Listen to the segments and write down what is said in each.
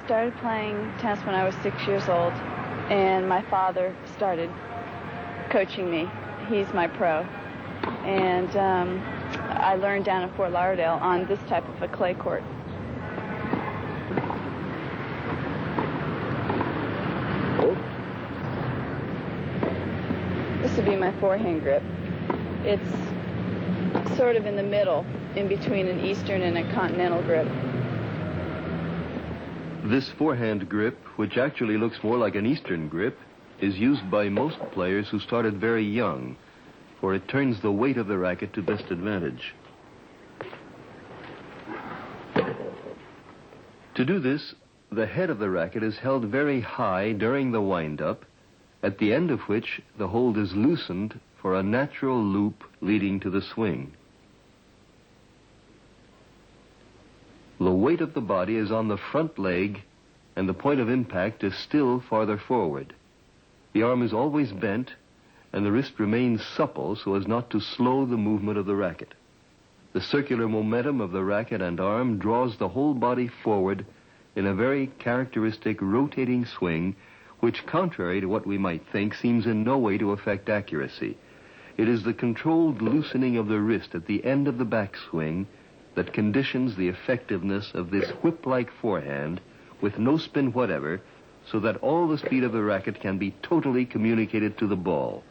started playing tennis when I was 6 years old, and my father started coaching me. He's my pro. And I learned down in Fort Lauderdale on this type of a clay court. This would be my forehand grip. It's sort of in the middle, in between an Eastern and a continental grip. This forehand grip, which actually looks more like an Eastern grip, is used by most players who started very young, for it turns the weight of the racket to best advantage. To do this, the head of the racket is held very high during the wind-up, at the end of which the hold is loosened for a natural loop leading to the swing. The weight of the body is on the front leg, and the point of impact is still farther forward. The arm is always bent, and the wrist remains supple so as not to slow the movement of the racket. The circular momentum of the racket and arm draws the whole body forward in a very characteristic rotating swing, which, contrary to what we might think, seems in no way to affect accuracy. It is the controlled loosening of the wrist at the end of the backswing that conditions the effectiveness of this whip-like forehand with no spin whatever, so that all the speed of the racket can be totally communicated to the ball.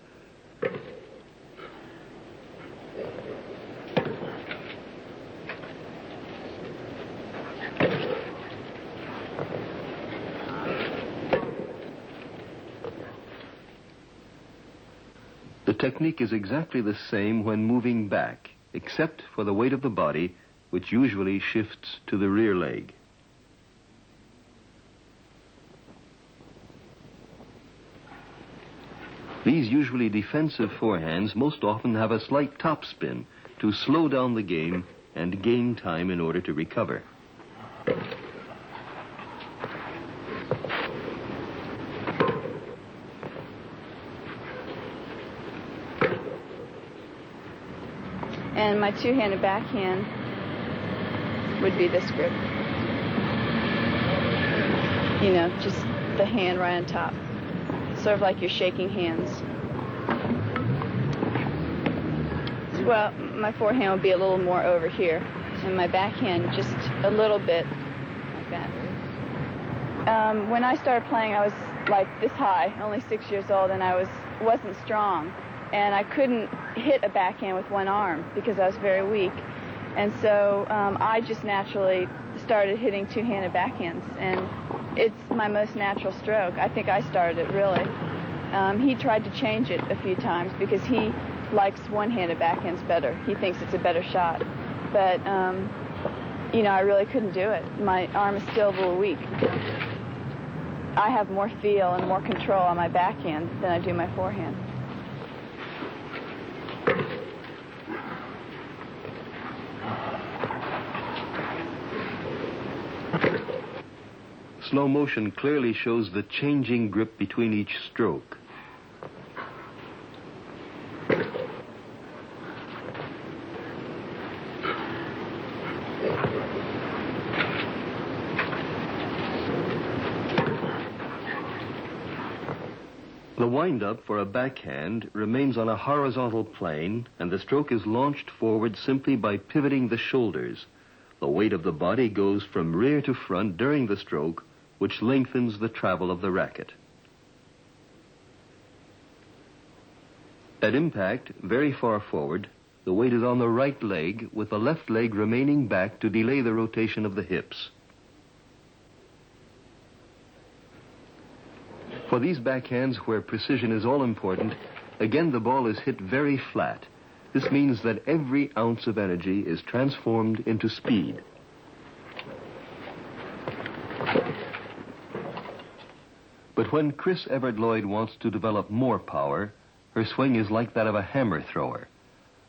The technique is exactly the same when moving back, except for the weight of the body, which usually shifts to the rear leg. These usually defensive forehands most often have a slight topspin to slow down the game and gain time in order to recover. And my two-handed backhand would be this grip. You know, just the hand right on top. Sort of like you're shaking hands. Well, my forehand would be a little more over here, and my backhand just a little bit like that. When I started playing, I was like this high, only 6 years old, and I wasn't strong. And I couldn't hit a backhand with one arm because I was very weak. And so I just naturally started hitting two-handed backhands, and it's my most natural stroke. I think I started it, really. He tried to change it a few times because he likes one-handed backhands better. He thinks it's a better shot. But, you know, I really couldn't do it. My arm is still a little weak. I have more feel and more control on my backhand than I do my forehand. Slow motion clearly shows the changing grip between each stroke. The wind-up for a backhand remains on a horizontal plane, and the stroke is launched forward simply by pivoting the shoulders. The weight of the body goes from rear to front during the stroke, which lengthens the travel of the racket. At impact, very far forward, the weight is on the right leg, with the left leg remaining back to delay the rotation of the hips. For these backhands where precision is all important, again the ball is hit very flat. This means that every ounce of energy is transformed into speed. But when Chris Evert Lloyd wants to develop more power, her swing is like that of a hammer thrower.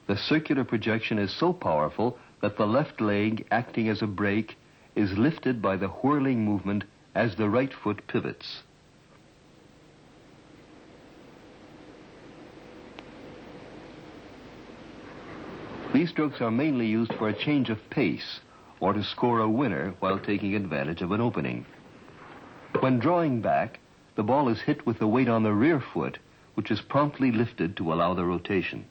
The circular projection is so powerful that the left leg, acting as a brake, is lifted by the whirling movement as the right foot pivots. These strokes are mainly used for a change of pace or to score a winner while taking advantage of an opening. When drawing back, the ball is hit with the weight on the rear foot, which is promptly lifted to allow the rotation.